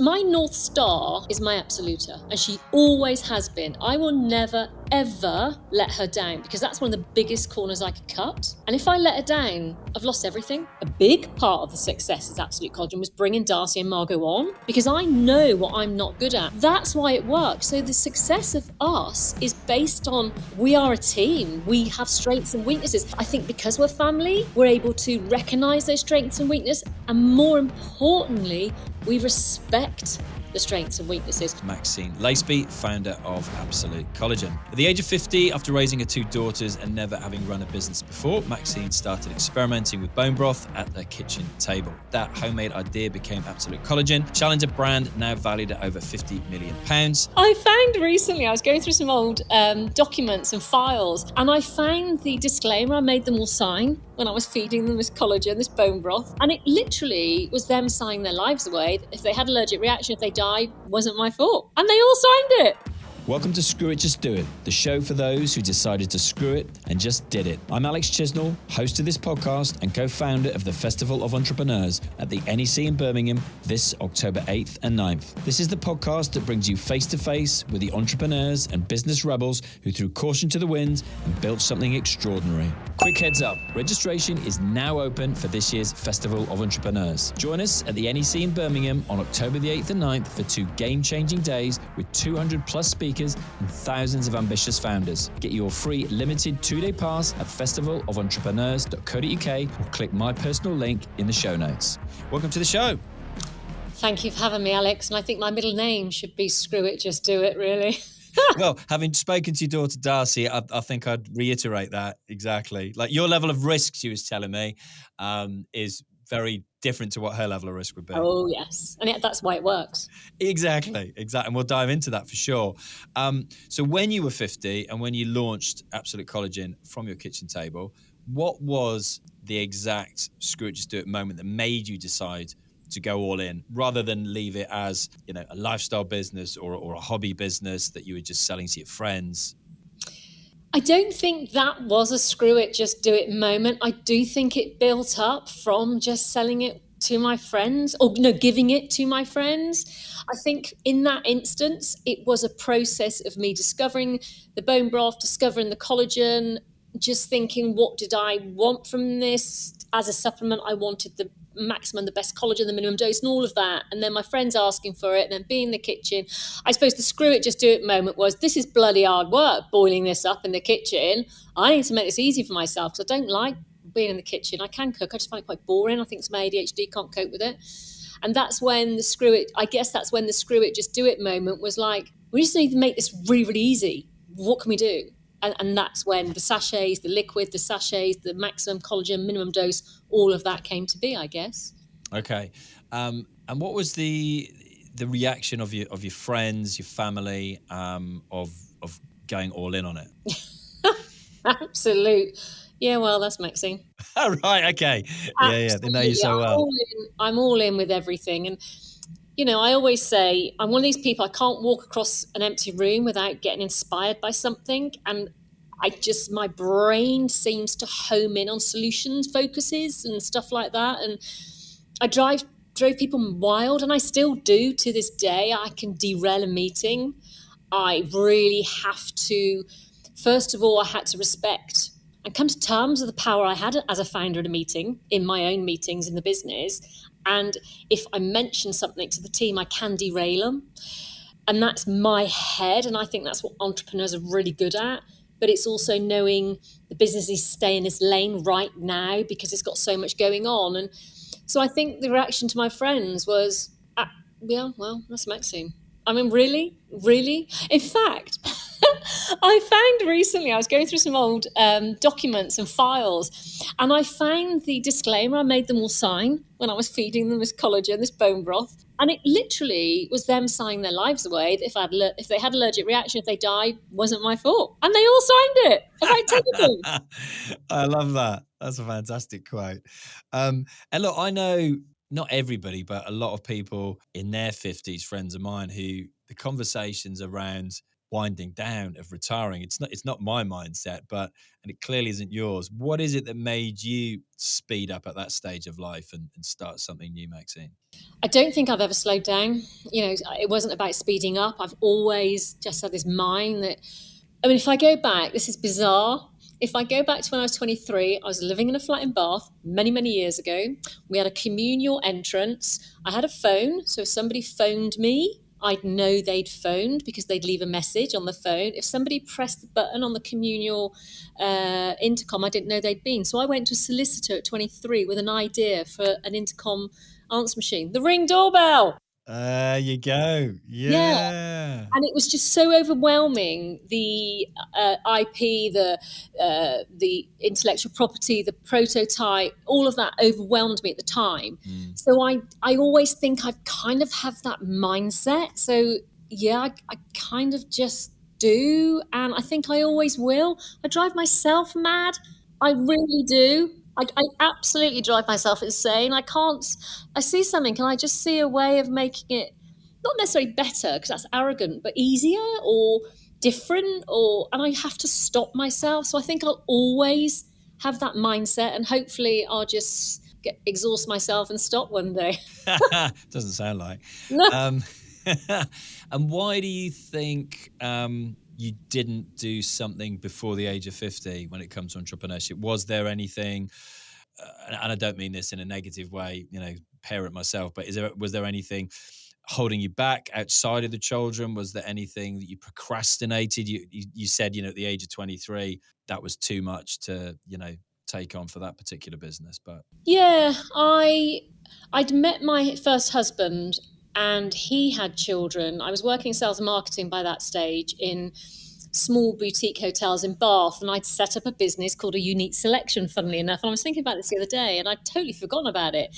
My North Star is my Absoluta, and she always has been. I will never, ever let her down, because that's one of the biggest corners I could cut. And if I let her down, I've lost everything. A big part of the success of Absolute Collagen was bringing Darcy and Margot on, because I know what I'm not good at. That's why it works. So the success of us is based on, we are a team. We have strengths and weaknesses. I think because we're family, we're able to recognize those strengths and weaknesses, and more importantly, we respect the strengths and weaknesses. Maxine Laceby, founder of Absolute Collagen. At the age of 50, after raising her 2 daughters and never having run a business before, Maxine started experimenting with bone broth at their kitchen table. That homemade idea became Absolute Collagen, a challenger brand now valued at over £50 million. I found recently, I was going through some old documents and files, and I found the disclaimer I made them all sign when I was feeding them this collagen, this bone broth, and it literally was them signing their lives away. If they had allergic reaction, if they died, wasn't my fault. And they all signed it. Welcome to Screw It, Just Do It, the show for those who decided to screw it and just did it. I'm Alex Chisnall, host of this podcast and co-founder of the Festival of Entrepreneurs at the NEC in Birmingham this October 8th and 9th. This is the podcast that brings you face-to-face with the entrepreneurs and business rebels who threw caution to the wind and built something extraordinary. Quick heads up, registration is now open for this year's Festival of Entrepreneurs. Join us at the NEC in Birmingham on October the 8th and 9th for 2 game-changing days with 200 plus speakers and thousands of ambitious founders. Get your free limited 2-day pass at festivalofentrepreneurs.co.uk or click my personal link in the show notes. Welcome to the show. Thank you for having me, Alex. And I think my middle name should be Screw It, Just Do It, really. Well, having spoken to your daughter Darcy, I think I'd reiterate that exactly. Like, your level of risk, she was telling me, is very different to what her level of risk would be. Oh, yes. And that's why it works. Exactly. And we'll dive into that for sure. So when you were 50 and when you launched Absolute Collagen from your kitchen table, what was the exact screw it, just do it moment that made you decide to go all in rather than leave it as, you know, a lifestyle business or a hobby business that you were just selling to your friends? I don't think that was a screw it, just do it moment. I do think it built up from just selling it to my friends, or giving it to my friends. I think in that instance, it was a process of me discovering the bone broth, discovering the collagen, just thinking, what did I want from this? As a supplement, I wanted the maximum, the best collagen, the minimum dose, and all of that. And then my friends asking for it, and then being in the kitchen. I suppose the screw it, just do it moment was, this is bloody hard work, boiling this up in the kitchen. I need to make this easy for myself, because I don't like being in the kitchen. I can cook, I just find it quite boring. I think it's my ADHD, can't cope with it. And that's when the screw it, just do it moment was like, we just need to make this really, really easy. What can we do? And that's when the sachets, the liquid, the sachets, the maximum collagen, minimum dose, all of that came to be, I guess. Okay. And what was the reaction of your friends, your family, of going all in on it? Absolute. Yeah, well, that's Maxine. Oh, right. Okay. Yeah. They know you so well. I'm all in with everything. And, you know, I always say I'm one of these people, I can't walk across an empty room without getting inspired by something. And my brain seems to home in on solutions, focuses and stuff like that. And I drove people wild, and I still do to this day. I can derail a meeting. I really have to, first of all, I had to respect and come to terms with the power I had as a founder at a meeting, in my own meetings in the business. And if I mention something to the team, I can derail them. And that's my head. And I think that's what entrepreneurs are really good at. But it's also knowing the business is staying in its lane right now because it's got so much going on. And so I think the reaction to my friends was, yeah, well, that's Maxine. I mean, really? In fact, I found recently, I was going through some old documents and files, and I found the disclaimer I made them all sign when I was feeding them this collagen, this bone broth. And it literally was them signing their lives away. If they had allergic reaction, if they died, wasn't my fault. And they all signed it. I was like, take it. I love that. That's a fantastic quote. And look, I know not everybody, but a lot of people in their 50s, friends of mine, who the conversations around winding down, of retiring. It's not my mindset, and it clearly isn't yours. What is it that made you speed up at that stage of life and start something new, Maxine? I don't think I've ever slowed down. It wasn't about speeding up. I've always just had this mind that, I mean, if I go back, this is bizarre. If I go back to when I was 23, I was living in a flat in Bath many, many years ago. We had a communal entrance. I had a phone, so if somebody phoned me, I'd know they'd phoned because they'd leave a message on the phone. If somebody pressed the button on the communal intercom, I didn't know they'd been. So I went to a solicitor at 23 with an idea for an intercom answer machine, the Ring doorbell. There you go. Yeah. Yeah. And it was just so overwhelming, the IP, the intellectual property, the prototype, all of that overwhelmed me at the time. So I always think I've kind of have that mindset. So yeah, I kind of just do. And I think I always will. I drive myself mad. I really do. I absolutely drive myself insane. I see something and I just see a way of making it not necessarily better, because that's arrogant, but easier or different, and I have to stop myself. So I think I'll always have that mindset, and hopefully I'll just exhaust myself and stop one day. Doesn't sound like. No. And why do you think you didn't do something before the age of 50 when it comes to entrepreneurship? Was there anything, and I don't mean this in a negative way, parent myself, but was there anything holding you back outside of the children? Was there anything that you procrastinated? You said, at the age of 23, that was too much to, take on for that particular business. But Yeah, I'd met my first husband and he had children. I was working sales and marketing by that stage in small boutique hotels in Bath, and I'd set up a business called A Unique Selection, funnily enough. And I was thinking about this the other day and I'd totally forgotten about it.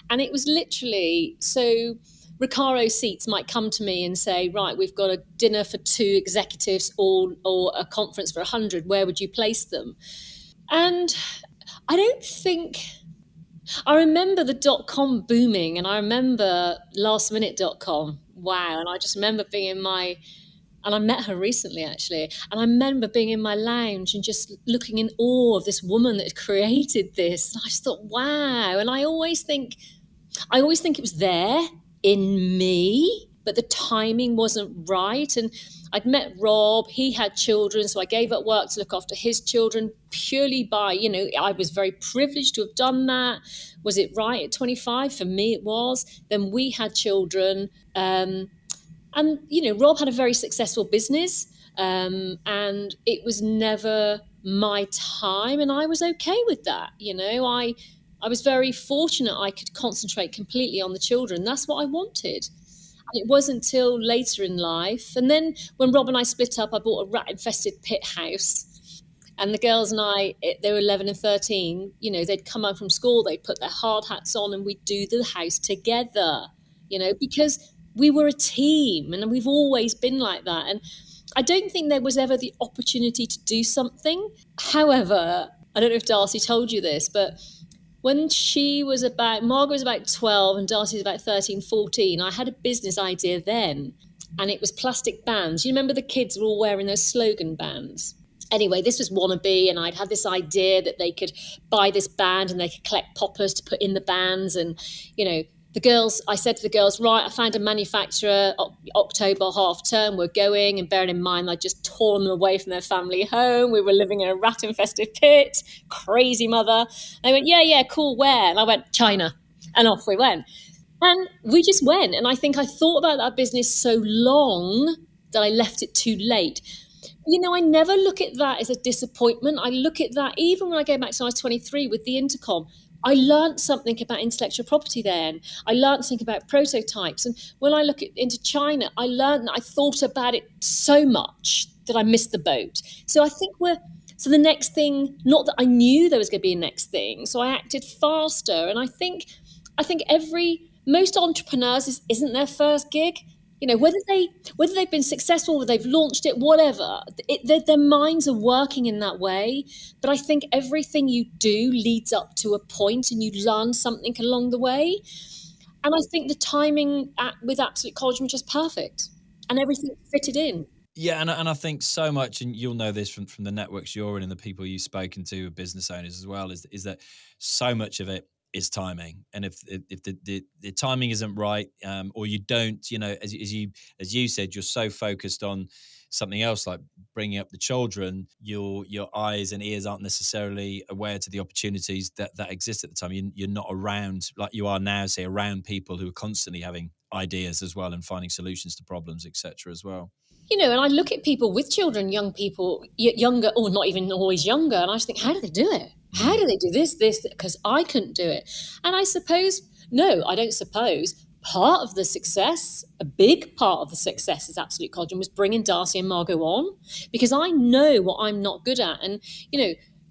And it was literally, so Recaro Seats might come to me and say, right, we've got a dinner for 2 executives or a conference for 100. Where would you place them? And I remember the .com booming, and I remember lastminute.com. Wow. And I just remember and I met her recently, actually. And I remember being in my lounge and just looking in awe of this woman that had created this. And I just thought, wow. And I always think it was there in me, but the timing wasn't right. And I'd met Rob, he had children, so I gave up work to look after his children purely by, I was very privileged to have done that. Was it right at 25? For me, it was. Then we had children. And, Rob had a very successful business, and it was never my time. And I was okay with that. I was very fortunate I could concentrate completely on the children. That's what I wanted. And it wasn't until later in life. And then when Rob and I split up, I bought a rat-infested pit house. And the girls and I, they were 11 and 13, they'd come home from school, they'd put their hard hats on and we'd do the house together, because we were a team and we've always been like that. And I don't think there was ever the opportunity to do something. However, I don't know if Darcy told you this, but when Margot was about 12 and Darcy was about 13, 14, I had a business idea then, and it was plastic bands. You remember the kids were all wearing those slogan bands? Anyway, this was wannabe, and I'd had this idea that they could buy this band and they could collect poppers to put in the bands. And, I said to the girls, right, I found a manufacturer, October half term, we're going. And bearing in mind, I'd just torn them away from their family home. We were living in a rat-infested pit, crazy mother. They went, yeah, cool, where? And I went, China. And off we went. And we just went. And I think I thought about that business so long that I left it too late. I never look at that as a disappointment. I look at that, even when I go back to when I was 23 with the intercom, I learned something about intellectual property then. I learned something about prototypes. And when I look into China, I thought about it so much that I missed the boat. So I think so the next thing, not that I knew there was going to be a next thing, so I acted faster. And I think most entrepreneurs isn't their first gig. Whether they've been successful, whether they've launched it, whatever, their minds are working in that way. But I think everything you do leads up to a point and you learn something along the way. And I think the timing with Absolute Collagen was just perfect and everything fitted in. Yeah, and I think so much, and you'll know this from the networks you're in and the people you've spoken to, business owners as well, is that so much of it is timing. And if the timing isn't right, or you don't, as you said, you're so focused on something else like bringing up the children, your eyes and ears aren't necessarily aware to the opportunities that exist at the time. You're not around like you are now, say, around people who are constantly having ideas as well and finding solutions to problems, etc. as well. And I look at people with children, young people, younger, or not even always younger, and I just think, how do they do it? How do they do this? Because I couldn't do it. And I suppose, no, I don't suppose, part of the success, a big part of the success is Absolute Collagen was bringing Darcy and Margot on, because I know what I'm not good at. And,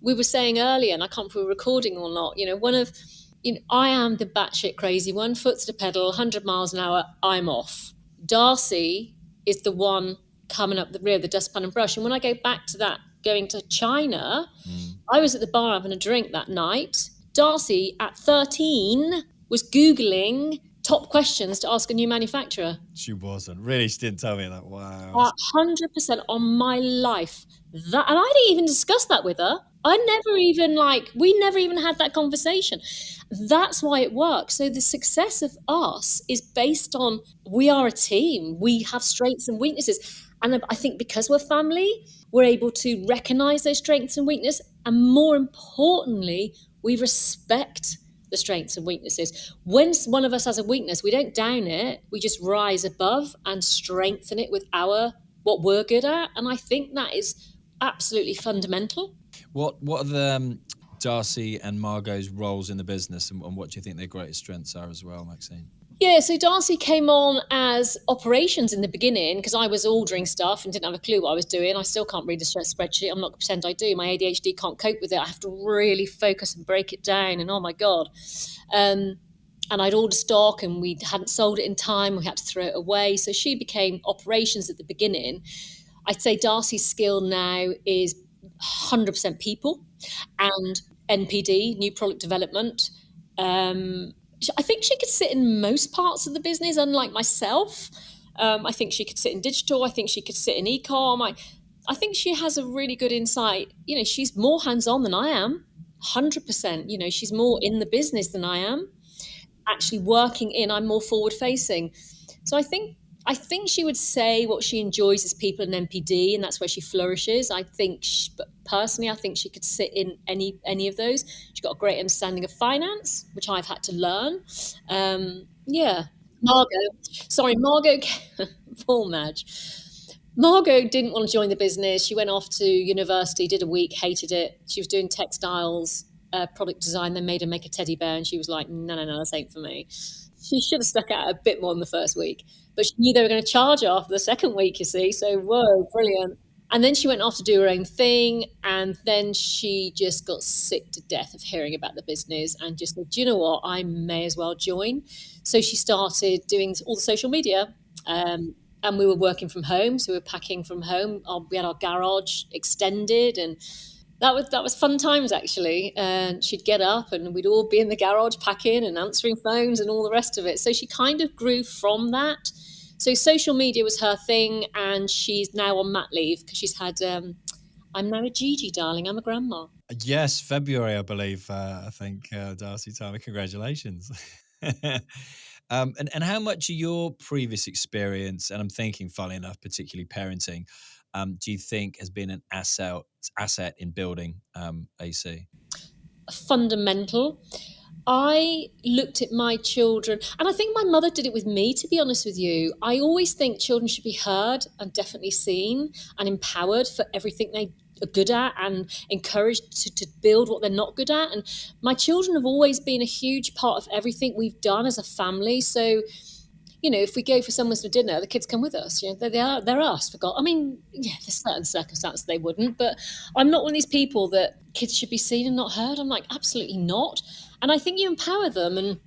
we were saying earlier, and I can't remember if we were recording or not, I am the batshit crazy one, foot to the pedal, 100 miles an hour, I'm off. Darcy is the one coming up the rear of the dustpan and brush. And when I go back to that, going to China, I was at the bar having a drink that night. Darcy, at 13, was Googling top questions to ask a new manufacturer. She wasn't. Really, she didn't tell me that. Wow. 100% on my life. And I didn't even discuss that with her. We never even had that conversation. That's why it works. So the success of us is based on, we are a team. We have strengths and weaknesses. And I think because we're family, we're able to recognize those strengths and weaknesses. And more importantly, we respect the strengths and weaknesses. When one of us has a weakness, we don't down it. We just rise above and strengthen it with what we're good at. And I think that is absolutely fundamental. What are the Darcy and Margot's roles in the business, and what do you think their greatest strengths are as well, Maxine? Yeah, so Darcy came on as operations in the beginning because I was ordering stuff and didn't have a clue what I was doing. I still can't read a spreadsheet. I'm not going to pretend I do. My ADHD can't cope with it. I have to really focus and break it down. And oh my God. And I'd ordered stock and we hadn't sold it in time. We had to throw it away. So she became operations at the beginning. I'd say Darcy's skill now is 100% people and NPD, new product development. I think she could sit in most parts of the business, unlike myself. I think she could sit in digital. I think she could sit in e-com. I think she has a really good insight. She's more hands-on than I am, 100%. She's more in the business than I am. Actually I'm more forward-facing. So I think she would say what she enjoys is people and NPD, and that's where she flourishes. But personally, I think she could sit in any of those. She's got a great understanding of finance, which I've had to learn. Margot, Paul Madge. Margot didn't want to join the business. She went off to university, did a week, hated it. She was doing textiles, product design. They made her make a teddy bear, and she was like, no, this ain't for me. She should have stuck out a bit more in the first week, but she knew they were going to charge her after the second week, you see. So, whoa, brilliant. And then she went off to do her own thing. And then she just got sick to death of hearing about the business and just said, do you know what? I may as well join. So she started doing all the social media. And we were working from home. So we were packing from home. We had our garage extended, and that was fun times, actually. And she'd get up and we'd all be in the garage packing and answering phones and all the rest of it. So she kind of grew from that. So social media was her thing, and she's now on mat leave because she's had, I'm now a Gigi, darling. I'm a grandma. Yes, February, I believe. I think, Darcy, Tama, congratulations. And how much of your previous experience, and I'm thinking, funnily enough, particularly parenting, do you think has been an asset in building AC? Fundamental. I looked at my children, and I think my mother did it with me, to be honest with you. I always think children should be heard and definitely seen and empowered for everything they are good at and encouraged to build what they're not good at. And my children have always been a huge part of everything we've done as a family. So, if we go for someone's for dinner, the kids come with us. They're us. For God, I mean, yeah, there's certain circumstances they wouldn't, but I'm not one of these people that kids should be seen and not heard. I'm like, absolutely not. And I think you empower them. And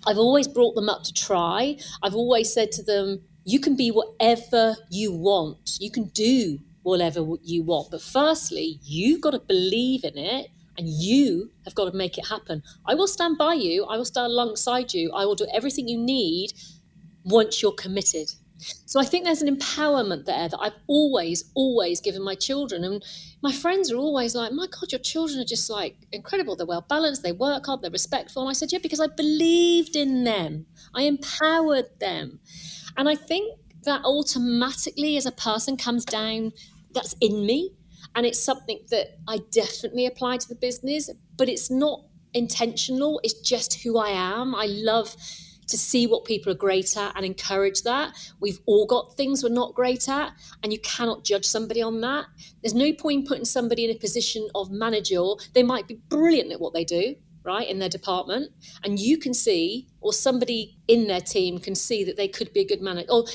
I've always brought them up to try. I've always said to them, you can be whatever you want. You can do whatever you want. But firstly, you've got to believe in it, and you have got to make it happen. I will stand by you. I will stand alongside you. I will do everything you need once you're committed. So I think there's an empowerment there that I've always given my children. And my friends are always like, my God, your children are just like incredible. They're well balanced, they work hard, they're respectful. And I said, yeah, because I believed in them. I empowered them. And I think that automatically as a person comes down, that's in me. And it's something that I definitely apply to the business, but it's not intentional. It's just who I am. I love to see what people are great at and encourage that. We've all got things we're not great at, and you cannot judge somebody on that. There's no point putting somebody in a position of manager. They might be brilliant at what they do, right, in their department, and you can see, or somebody in their team can see that they could be a good manager. Or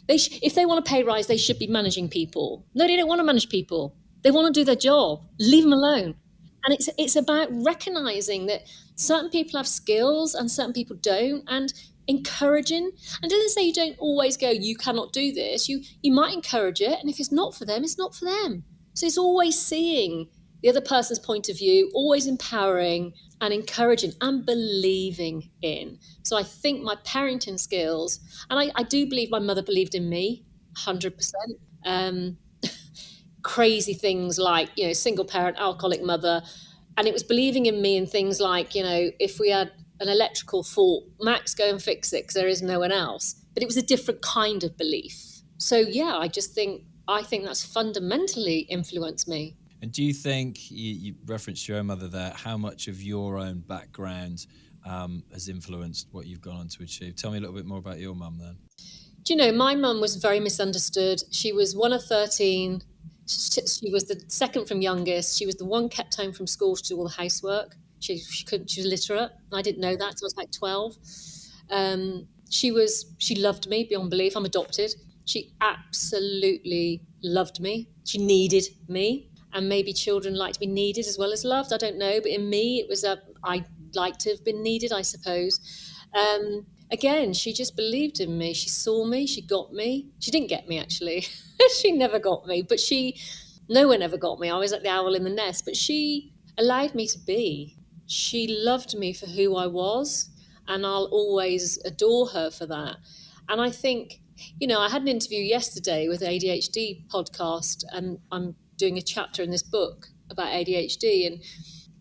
if they want a pay rise, they should be managing people. No, they don't want to manage people. They want to do their job. Leave them alone. And it's about recognizing that certain people have skills and certain people don't, and encouraging. And doesn't say you don't always go, you cannot do this. You might encourage it, and if it's not for them, it's not for them. So it's always seeing the other person's point of view, always empowering and encouraging and believing in. So I think my parenting skills, and I do believe my mother believed in me 100%. Crazy things like, single parent, alcoholic mother. And it was believing in me in things like, if we had an electrical fault, Max, go and fix it because there is no one else. But it was a different kind of belief. So, yeah, I think that's fundamentally influenced me. And do you think, you referenced your own mother there, how much of your own background has influenced what you've gone on to achieve? Tell me a little bit more about your mum then. Do you know, my mum was very misunderstood. She was one of 13. She was the second from youngest. She was the one kept home from school to do all the housework. She was literate. I didn't know that until I was like 12. She loved me beyond belief. I'm adopted. She absolutely loved me. She needed me. And maybe children like to be needed as well as loved. I don't know. But in me, it was I'd like to have been needed, I suppose. Again, she just believed in me. She saw me. She got me. She didn't get me, actually. She never got me. But no one ever got me. I was like the owl in the nest. But she allowed me to be. She loved me for who I was. And I'll always adore her for that. And I think, I had an interview yesterday with ADHD podcast. And I'm doing a chapter in this book about ADHD. And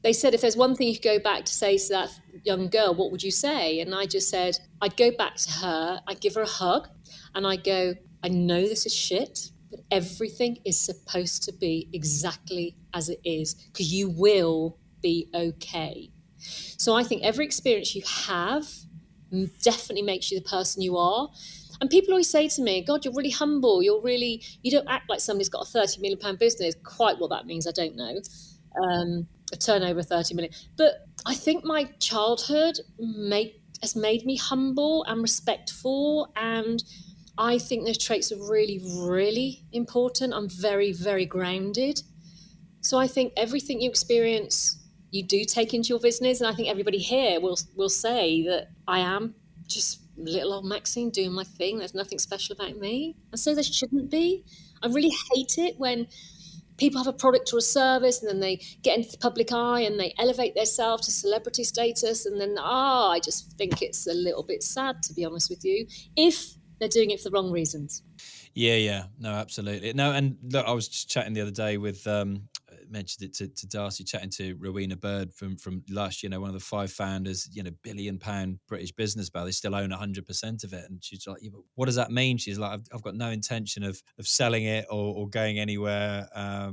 they said, if there's one thing you could go back to say to that young girl, what would you say? And I just said, I'd go back to her, I'd give her a hug, and I'd go, I know this is shit, but everything is supposed to be exactly as it is, because you will be okay. So I think every experience you have definitely makes you the person you are. And people always say to me, God, you're really humble. You don't act like somebody's got a £30 million business. Quite what that means, I don't know. A turnover of 30 million. But I think my childhood has made me humble and respectful. And I think those traits are really, really important. I'm very, very grounded. So I think everything you experience, you do take into your business. And I think everybody here will say that I am just little old Maxine doing my thing. There's nothing special about me. And so there shouldn't be. I really hate it when people have a product or a service and then they get into the public eye and they elevate themselves to celebrity status. And then, I just think it's a little bit sad, to be honest with you, if they're doing it for the wrong reasons. Yeah. No, absolutely. No, and look, I was just chatting the other day with, mentioned it to Darcy, chatting to Rowena Bird from Lush, one of the 5 founders, £1 billion British business, but they still own 100% of it. And she's like, what does that mean? She's like, I've got no intention of selling it or going anywhere. I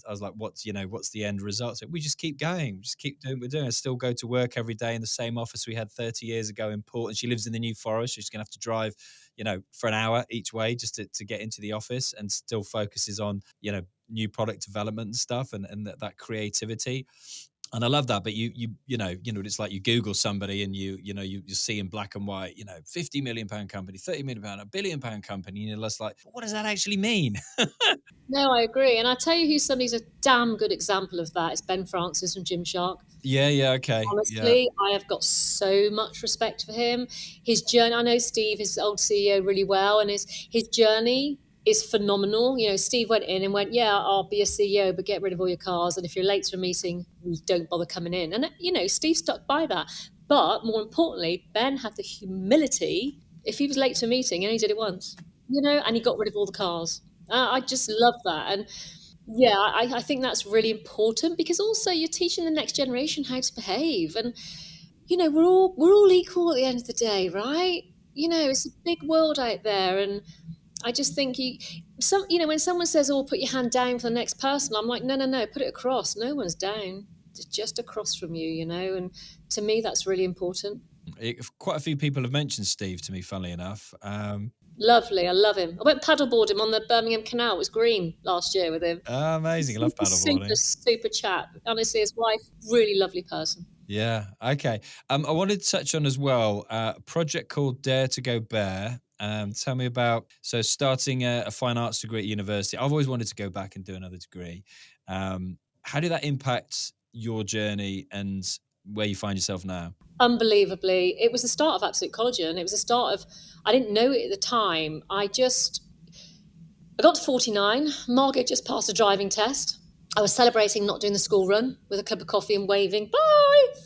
was like, what's the end result? So we just keep going, just keep doing what we're doing. I still go to work every day in the same office we had 30 years ago in Port, and she lives in the New Forest. She's going to have to drive for an hour each way just to get into the office, and still focuses on, new product development and stuff, and that creativity. And I love that. But it's like you Google somebody and you see in black and white, £50 million company, £30 million, £1 billion company. And you're just like, what does that actually mean? No, I agree. And I tell you somebody's a damn good example of that. It's Ben Francis from Gymshark. Yeah, okay. Honestly, yeah. I have got so much respect for him. His journey, I know Steve, his old CEO, really well, and his journey is phenomenal. Steve went in and went, yeah, I'll be a CEO, but get rid of all your cars. And if you're late to a meeting, don't bother coming in. And, Steve stuck by that. But more importantly, Ben had the humility If he was late to a meeting, he only did it once, and he got rid of all the cars. I just love that. And yeah, I think that's really important, because also you're teaching the next generation how to behave. And, we're all equal at the end of the day, right? It's a big world out there. And I just think when someone says, "Oh, put your hand down for the next person," I'm like, no, put it across. No one's down. It's just across from you, and to me, that's really important. Quite a few people have mentioned Steve to me, funnily enough. Lovely. I love him. I went paddleboard him on the Birmingham Canal. It was green last year with him. Amazing. I love paddleboarding. Super chap. Honestly, his wife, really lovely person. Yeah. Okay. I wanted to touch on as well a project called Dare to Go Bare. Tell me about, starting a fine arts degree at university. I've always wanted to go back and do another degree. How did that impact your journey and where you find yourself now? Unbelievably. It was the start of Absolute Collagen. It was the start of, I didn't know it at the time. I got to 49. Margot just passed a driving test. I was celebrating not doing the school run with a cup of coffee and waving, bye,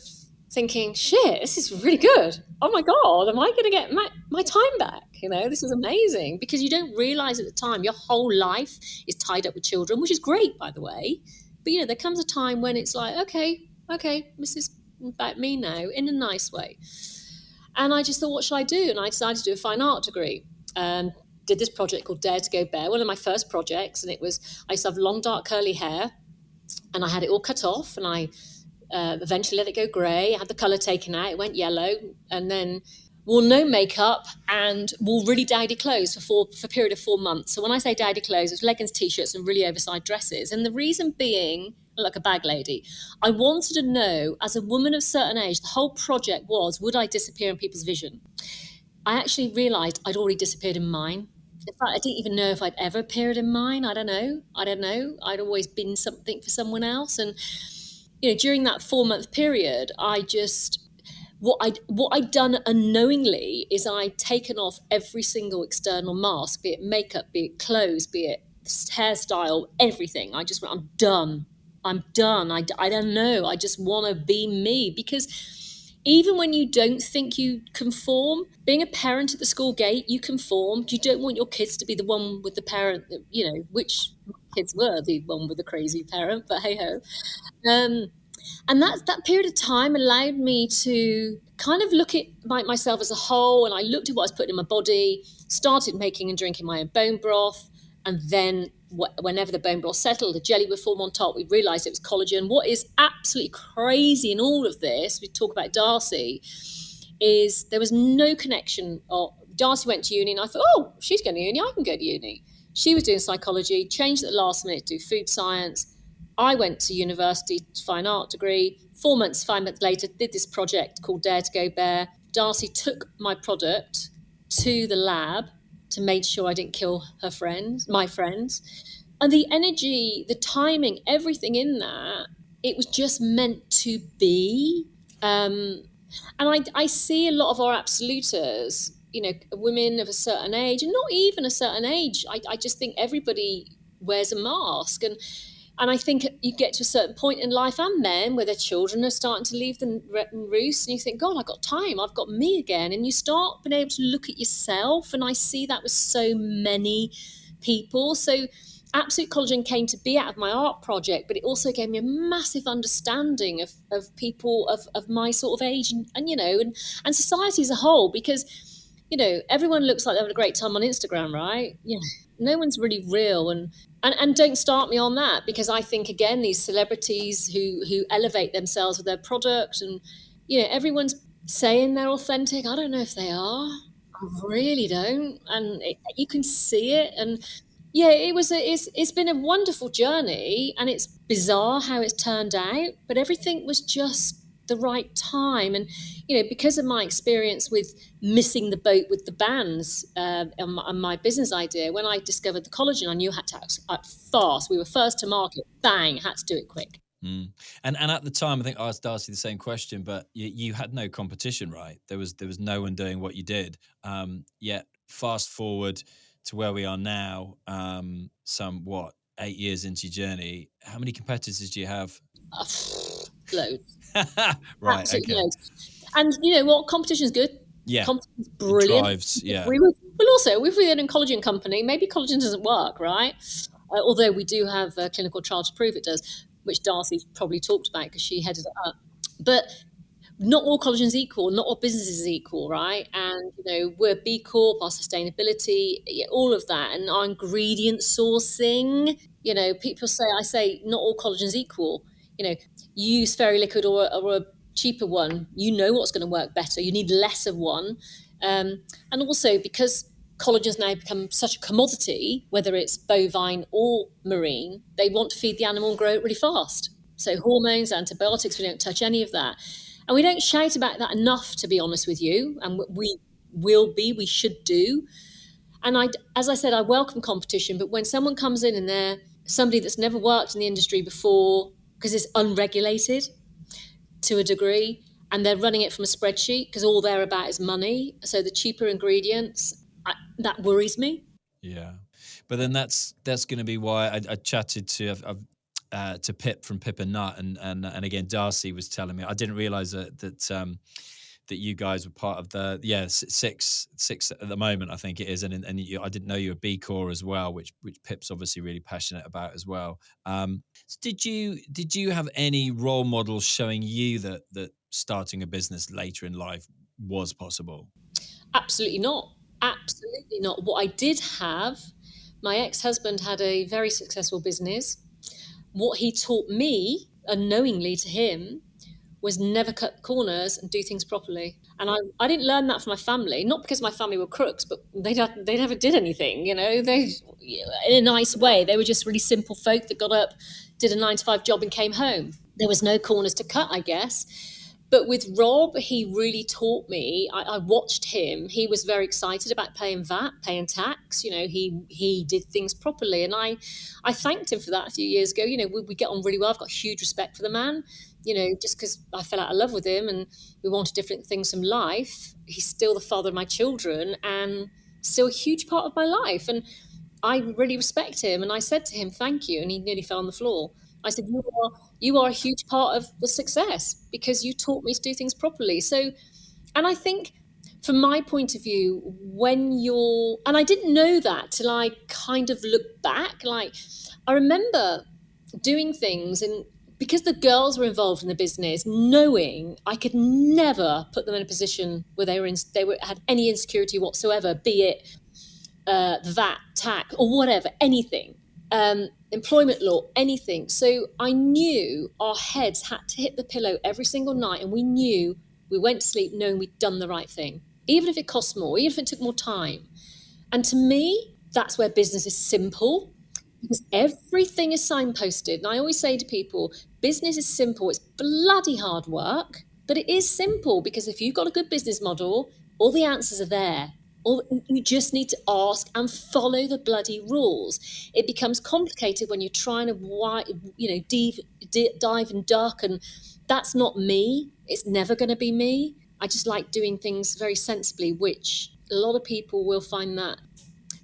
thinking, shit, this is really good. Oh my God, am I going to get my time back? This is amazing, because you don't realize at the time your whole life is tied up with children, which is great, by the way. But, there comes a time when it's like, okay, this is about me now, in a nice way. And I just thought, what should I do? And I decided to do a fine art degree. Did this project called Dare to Go Bare, one of my first projects. And I used to have long, dark, curly hair, and I had it all cut off, and I eventually let it go grey. I had the colour taken out, it went yellow, and then wore no makeup and wore really dowdy clothes for a period of 4 months. So when I say dowdy clothes, it's leggings, t-shirts, and really oversized dresses. And the reason being, like a bag lady, I wanted to know, as a woman of a certain age, the whole project was, would I disappear in people's vision? I actually realised I'd already disappeared in mine. In fact, I didn't even know if I'd ever appeared in mine. I don't know. I'd always been something for someone else. And, during that 4-month period, what I'd done unknowingly is I'd taken off every single external mask, be it makeup, be it clothes, be it hairstyle, everything. I just went, I'm done. I don't know. I just want to be me, because even when you don't think you conform, being a parent at the school gate, you conform. You don't want your kids to be the one with the parent, which kids were the one with the crazy parent, but hey ho. And that period of time allowed me to kind of look at myself as a whole, and I looked at what I was putting in my body, started making and drinking my own bone broth, and then whenever the bone broth settled, the jelly would form on top. We realised it was collagen. What is absolutely crazy in all of this, we talk about Darcy, is there was no connection. Darcy went to uni, and I thought, oh, she's going to uni, I can go to uni. She was doing psychology, changed at the last minute to do food science. I went to university, fine art degree. 5 months later, did this project called Dare to Go Bare. Darcy took my product to the lab to make sure I didn't kill my friends. And the energy, the timing, everything in that, it was just meant to be. And I see a lot of our absoluters, women of a certain age, and not even a certain age. I just think everybody wears a mask. And I think you get to a certain point in life, and men, where their children are starting to leave the roost, and you think, God, I've got time, I've got me again. And you start being able to look at yourself. And I see that with so many people. So Absolute Collagen came to be out of my art project, but it also gave me a massive understanding of people of my sort of age and society as a whole, because, everyone looks like they're having a great time on Instagram, right? No one's really real. And don't start me on that, because I think, again, these celebrities who elevate themselves with their product, and, everyone's saying they're authentic. I don't know if they are. I really don't. And you can see it. And yeah, it's been a wonderful journey, and it's bizarre how it's turned out, but everything was just the right time. And, because of my experience with missing the boat with the bands on my business idea, when I discovered the collagen, I knew I had to act fast. We were first to market, bang, had to do it quick. And at the time, I think I asked Darcy the same question, but you had no competition, right? There was no one doing what you did. Yet fast forward to where we are now, 8 years into your journey, how many competitors do you have? Loads. Right. Absolutely okay. loads. And you know what? Competition's good. Yeah. Competence, brilliant. Drives, yeah. Well, also, if we're in a collagen company, maybe collagen doesn't work, right? Although we do have a clinical trial to prove it does, which Darcy probably talked about because she headed it up. But not all collagen's equal, not all business is equal, right? And, we're B Corp, our sustainability, all of that, and our ingredient sourcing. I say not all collagen's equal. You use fairy liquid or a cheaper one, what's going to work better. You need less of one. And also because collagen's now become such a commodity, whether it's bovine or marine, they want to feed the animal and grow it really fast. So hormones, antibiotics, we don't touch any of that. And we don't shout about that enough, to be honest with you. And we should do. And as I said, I welcome competition. But when someone comes in and they're somebody that's never worked in the industry before, because it's unregulated to a degree, and they're running it from a spreadsheet because all they're about is money. So the cheaper ingredients, that worries me. Yeah. But then that's going to be why I chatted to Pip from Pip and Nut, and again Darcy was telling me, I didn't realize that you guys were part of the six at the moment, I think it is, and I didn't know you were B Corp as well, which Pip's obviously really passionate about as well. Did you have any role models showing you that starting a business later in life was possible? Absolutely not. Absolutely not. What I did have, my ex-husband had a very successful business. What he taught me, unknowingly to him, was never cut corners and do things properly. And I didn't learn that from my family, not because my family were crooks, but they never did anything, They, in a nice way, they were just really simple folk that got up, did a 9-to-5 job and came home. There was no corners to cut, I guess. But with Rob, he really taught me. I watched him. He was very excited about paying VAT, paying tax. He did things properly. And I thanked him for that a few years ago. We get on really well. I've got huge respect for the man, just because I fell out of love with him and we wanted different things from life. He's still the father of my children and still a huge part of my life. And I really respect him. And I said to him, thank you. And he nearly fell on the floor. I said, you are a huge part of the success because you taught me to do things properly. So, and I think from my point of view, and I didn't know that till I kind of looked back, like I remember doing things and because the girls were involved in the business, knowing I could never put them in a position where they had any insecurity whatsoever, be it VAT, tax, or whatever, anything. Employment law, anything. So I knew our heads had to hit the pillow every single night, and we knew we went to sleep knowing we'd done the right thing, even if it cost more, even if it took more time. And to me, that's where business is simple, because everything is signposted. And I always say to people, business is simple. It's bloody hard work, but it is simple because if you've got a good business model, all the answers are there. You just need to ask and follow the bloody rules. It becomes complicated when you're trying to, dive and duck, and that's not me. It's never going to be me. I just like doing things very sensibly, which a lot of people will find that,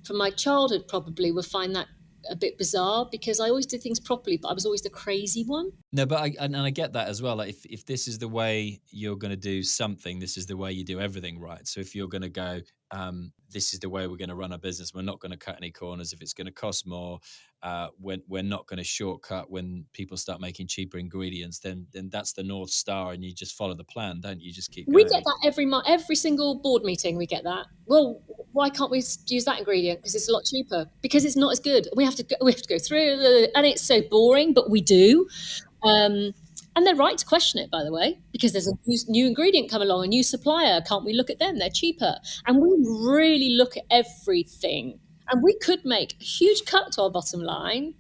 from my childhood probably, will find that a bit bizarre because I always did things properly, but I was always the crazy one. No, but I get that as well. Like if this is the way you're going to do something, this is the way you do everything right. So if you're going to go, this is the way we're going to run a business, we're not going to cut any corners. If it's going to cost more, we're not going to shortcut when people start making cheaper ingredients, then that's the North Star and you just follow the plan, don't you? Just keep going. We get that every single board meeting, we get that. Well, why can't we use that ingredient? Because it's a lot cheaper. Because it's not as good. We have to go through, and it's so boring, but we do. And they're right to question it, by the way, because there's a new ingredient come along, a new supplier. Can't we look at them? They're cheaper. And we really look at everything. And we could make a huge cut to our bottom line,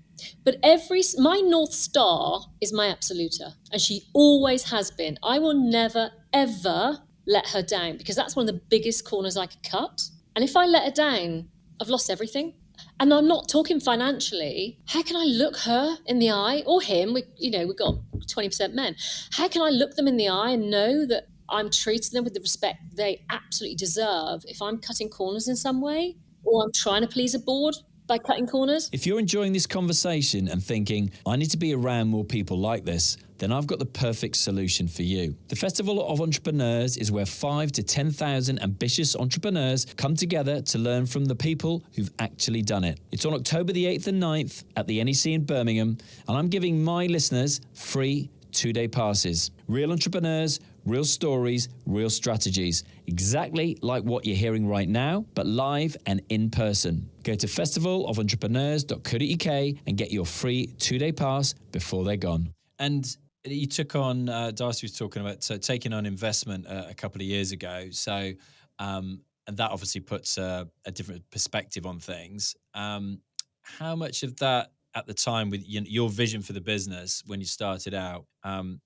but my North Star is my Absoluta, and she always has been. I will never, ever let her down because that's one of the biggest corners I could cut. And if I let her down, I've lost everything. And I'm not talking financially. How can I look her in the eye, or him? We've got 20% men. How can I look them in the eye and know that I'm treating them with the respect they absolutely deserve if I'm cutting corners in some way, or I'm trying to please a board by cutting corners? If you're enjoying this conversation and thinking, I need to be around more people like this, then I've got the perfect solution for you. The Festival of Entrepreneurs is where 5,000 to 10,000 ambitious entrepreneurs come together to learn from the people who've actually done it. It's on October the 8th and 9th at the NEC in Birmingham, and I'm giving my listeners free 2-day passes. Real entrepreneurs, real stories, real strategies. Exactly like what you're hearing right now, but live and in person. Go to festivalofentrepreneurs.co.uk and get your free 2-day pass before they're gone. And you took on, Darcy was talking about taking on investment a couple of years ago. So, and that obviously puts a different perspective on things. How much of that at the time with your vision for the business when you started out,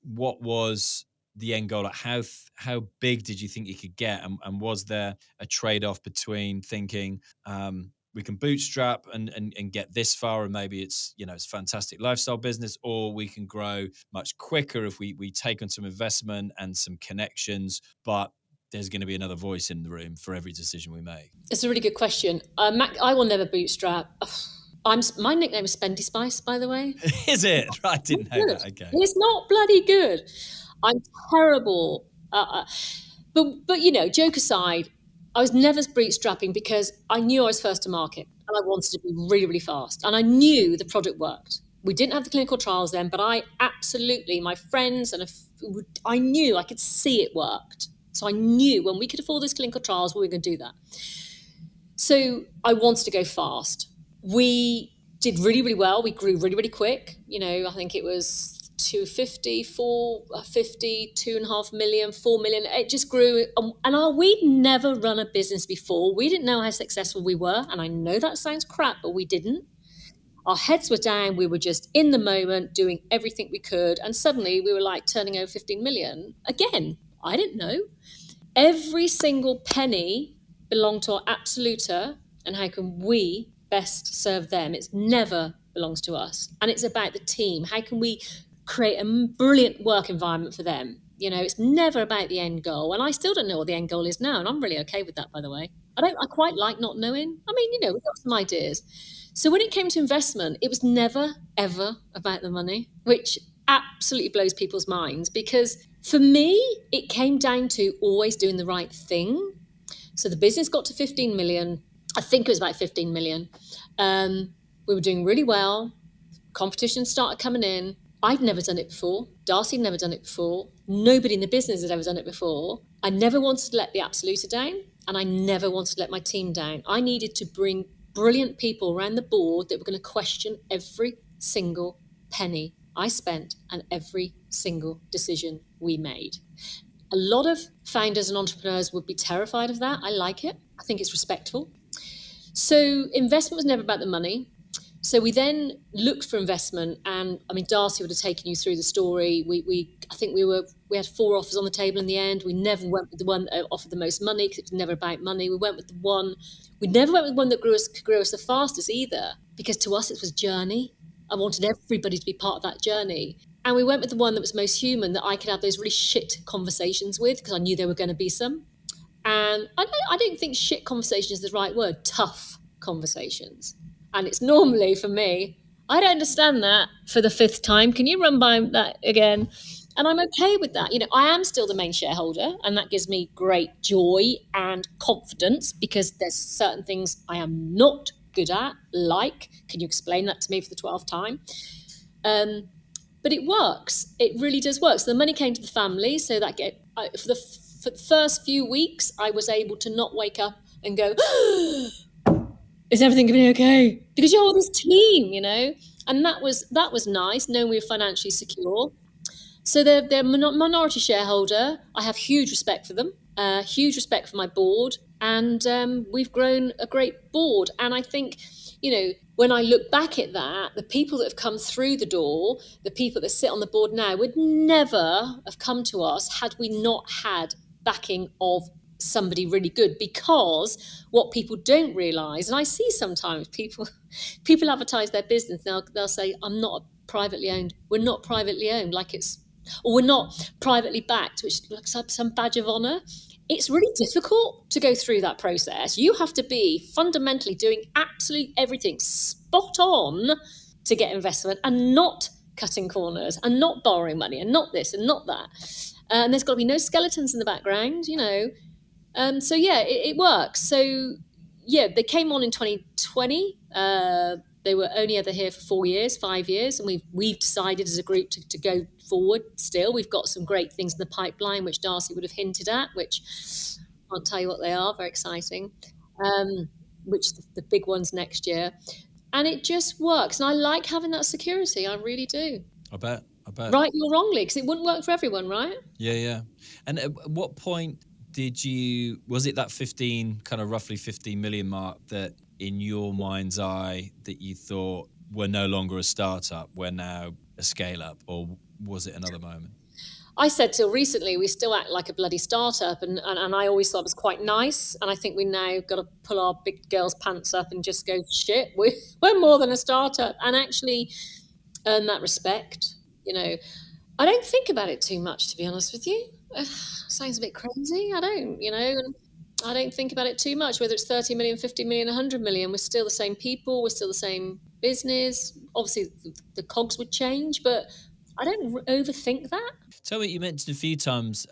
what was the end goal? Like how big did you think you could get? And was there a trade-off between thinking, we can bootstrap and get this far, and maybe it's it's a fantastic lifestyle business, or we can grow much quicker if we take on some investment and some connections, but there's going to be another voice in the room for every decision we make? It's a really good question. I will never bootstrap. My nickname is Spendy Spice, by the way. Is it? I didn't know that. Okay. It's not bloody good. I'm terrible. But joke aside, I was never bootstrapping because I knew I was first to market and I wanted to be really, really fast. And I knew the product worked. We didn't have the clinical trials then, but I absolutely, my friends, I knew I could see it worked. So I knew when we could afford those clinical trials, we were going to do that. So I wanted to go fast. We did really, really well. We grew really, really quick. I think it was 250, 450, 2.5 million, 4 million. It just grew. And we'd never run a business before. We didn't know how successful we were. And I know that sounds crap, but we didn't. Our heads were down. We were just in the moment doing everything we could. And suddenly we were like turning over 15 million. Again, I didn't know. Every single penny belonged to our Absoluta, and how can we best serve them? It's never belongs to us. And it's about the team. How can we create a brilliant work environment for them? It's never about the end goal. And I still don't know what the end goal is now. And I'm really okay with that, by the way. I quite like not knowing. I mean, we've got some ideas. So when it came to investment, it was never, ever about the money, which absolutely blows people's minds, because for me, it came down to always doing the right thing. So the business got to 15 million. I think it was about 15 million. We were doing really well. Competition started coming in. I'd never done it before. Darcy had never done it before. Nobody in the business had ever done it before. I never wanted to let the Absoluta down, and I never wanted to let my team down. I needed to bring brilliant people around the board that were going to question every single penny I spent and every single decision we made. A lot of founders and entrepreneurs would be terrified of that. I like it. I think it's respectful. So investment was never about the money. So we then looked for investment, and I mean, Darcy would have taken you through the story. I think we had 4 offers on the table in the end. We never went with the one that offered the most money, because it was never about money. We never went with one that grew us the fastest either, because to us it was journey. I wanted everybody to be part of that journey. And we went with the one that was most human, that I could have those really shit conversations with, because I knew there were going to be some. And I don't think shit conversation is the right word, tough conversations. And it's normally, for me, I don't understand that for the 5th time. Can you run by that again? And I'm okay with that. I am still the main shareholder, and that gives me great joy and confidence, because there's certain things I am not good at, like, can you explain that to me for the 12th time? But it works. It really does work. So the money came to the family. So that for the first few weeks, I was able to not wake up and go, is everything going to be okay? Because you're this team, and that was nice, knowing we were financially secure. So they're minority shareholder. I have huge respect for them, huge respect for my board, and we've grown a great board. And I think, when I look back at that, the people that have come through the door, the people that sit on the board now, would never have come to us had we not had backing of somebody really good. Because what people don't realise, and I see sometimes people advertise their business, they'll say, I'm not privately owned. We're not privately owned, or we're not privately backed, which looks like some badge of honour. It's really difficult to go through that process. You have to be fundamentally doing absolutely everything spot on to get investment, and not cutting corners and not borrowing money and not this and not that. And there's got to be no skeletons in the background, So yeah, it works. So yeah, they came on in 2020. They were only ever here for 5 years, and we've decided as a group to go forward. Still, we've got some great things in the pipeline, which Darcy would have hinted at, which I can't tell you what they are. Very exciting. Which the big ones next year, and it just works. And I like having that security. I really do. I bet. Rightly or wrongly, because it wouldn't work for everyone, right? Yeah. And at what point was it that roughly 15 million mark that in your mind's eye that you thought we're no longer a startup, we're now a scale up, or was it another moment? I said till recently, we still act like a bloody startup, and I always thought it was quite nice. And I think we now got to pull our big girls' pants up and just go, shit, we're more than a startup, and actually earn that respect. I don't think about it too much, to be honest with you. Sounds a bit crazy. I don't, and I don't think about it too much, whether it's 30 million, 50 million, 100 million. We're still the same people. We're still the same business. Obviously, the cogs would change, but I don't overthink that. Tell me, you mentioned a few times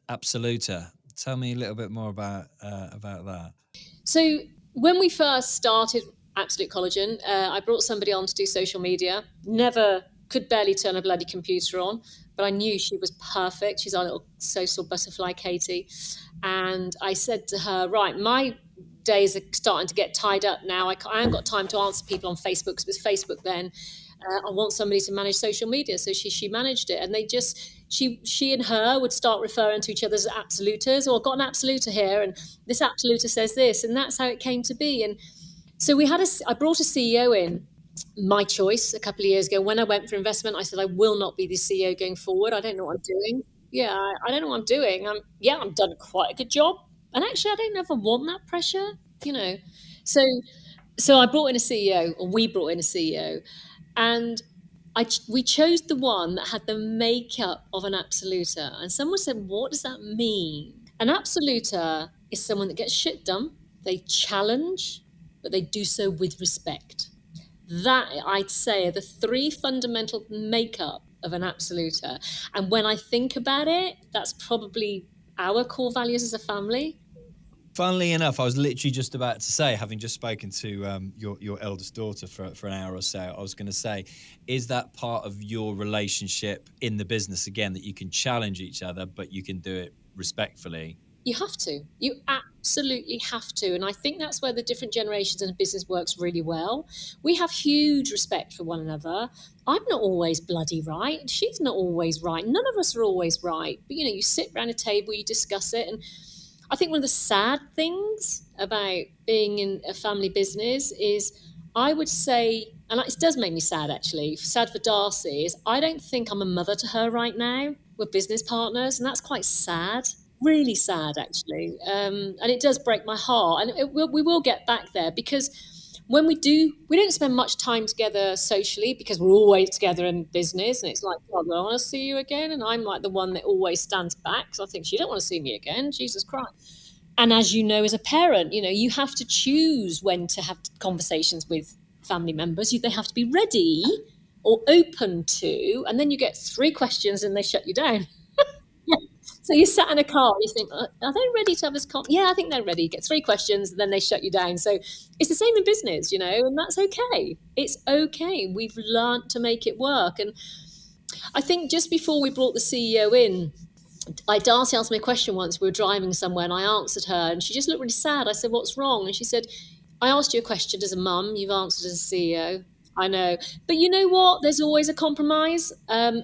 Absoluta. Tell me a little bit more about that. So when we first started Absolute Collagen, I brought somebody on to do social media. Could barely turn a bloody computer on, but I knew she was perfect. She's our little social butterfly, Katie. And I said to her, right, my days are starting to get tied up now. I haven't got time to answer people on Facebook, because it was Facebook then. I want somebody to manage social media. So she managed it. And she and her would start referring to each other as absoluters. I've got an absoluter here, and this absoluter says this. And that's how it came to be. And so I brought a CEO in, my choice, a couple of years ago. When I went for investment, I said, I will not be the CEO going forward. I don't know what I'm doing. Yeah, I don't know what I'm doing. I've done quite a good job. And actually, I don't know if I want that pressure, So I brought in a CEO, or we brought in a CEO, and we chose the one that had the makeup of an absoluter. And someone said, what does that mean? An absoluter is someone that gets shit done. They challenge, but they do so with respect. That, I'd say, are the three fundamental makeup of an absoluter. And when I think about it, that's probably our core values as a family. Funnily enough, I was literally just about to say, having just spoken to your eldest daughter for an hour or so, I was going to say, is that part of your relationship in the business, again, that you can challenge each other, but you can do it respectfully? You have to. You absolutely have to. And I think that's where the different generations in a business works really well. We have huge respect for one another. I'm not always bloody right. She's not always right. None of us are always right. But, you sit around a table, you discuss it. And I think one of the sad things about being in a family business is, I would say, and it does make me sad actually, sad for Darcy, is I don't think I'm a mother to her right now. We're business partners, and that's quite sad. Really sad, actually. And it does break my heart. And we will get back there, because when we don't spend much time together socially, because we're always together in business. And it's like, God, I want to see you again. And I'm like the one that always stands back, because I think she don't want to see me again. Jesus Christ. And as you know, as a parent, you have to choose when to have conversations with family members. They have to be ready or open to, and then you get 3 questions and they shut you down. So you sat in a car and you think, are they ready to have this conversation? Yeah, I think they're ready. You get 3 questions, and then they shut you down. So it's the same in business, and that's okay. It's okay. We've learned to make it work. And I think just before we brought the CEO in, Darcy asked me a question once. We were driving somewhere and I answered her, and she just looked really sad. I said, what's wrong? And she said, I asked you a question as a mum, you've answered as a CEO. I know. But you know what? There's always a compromise.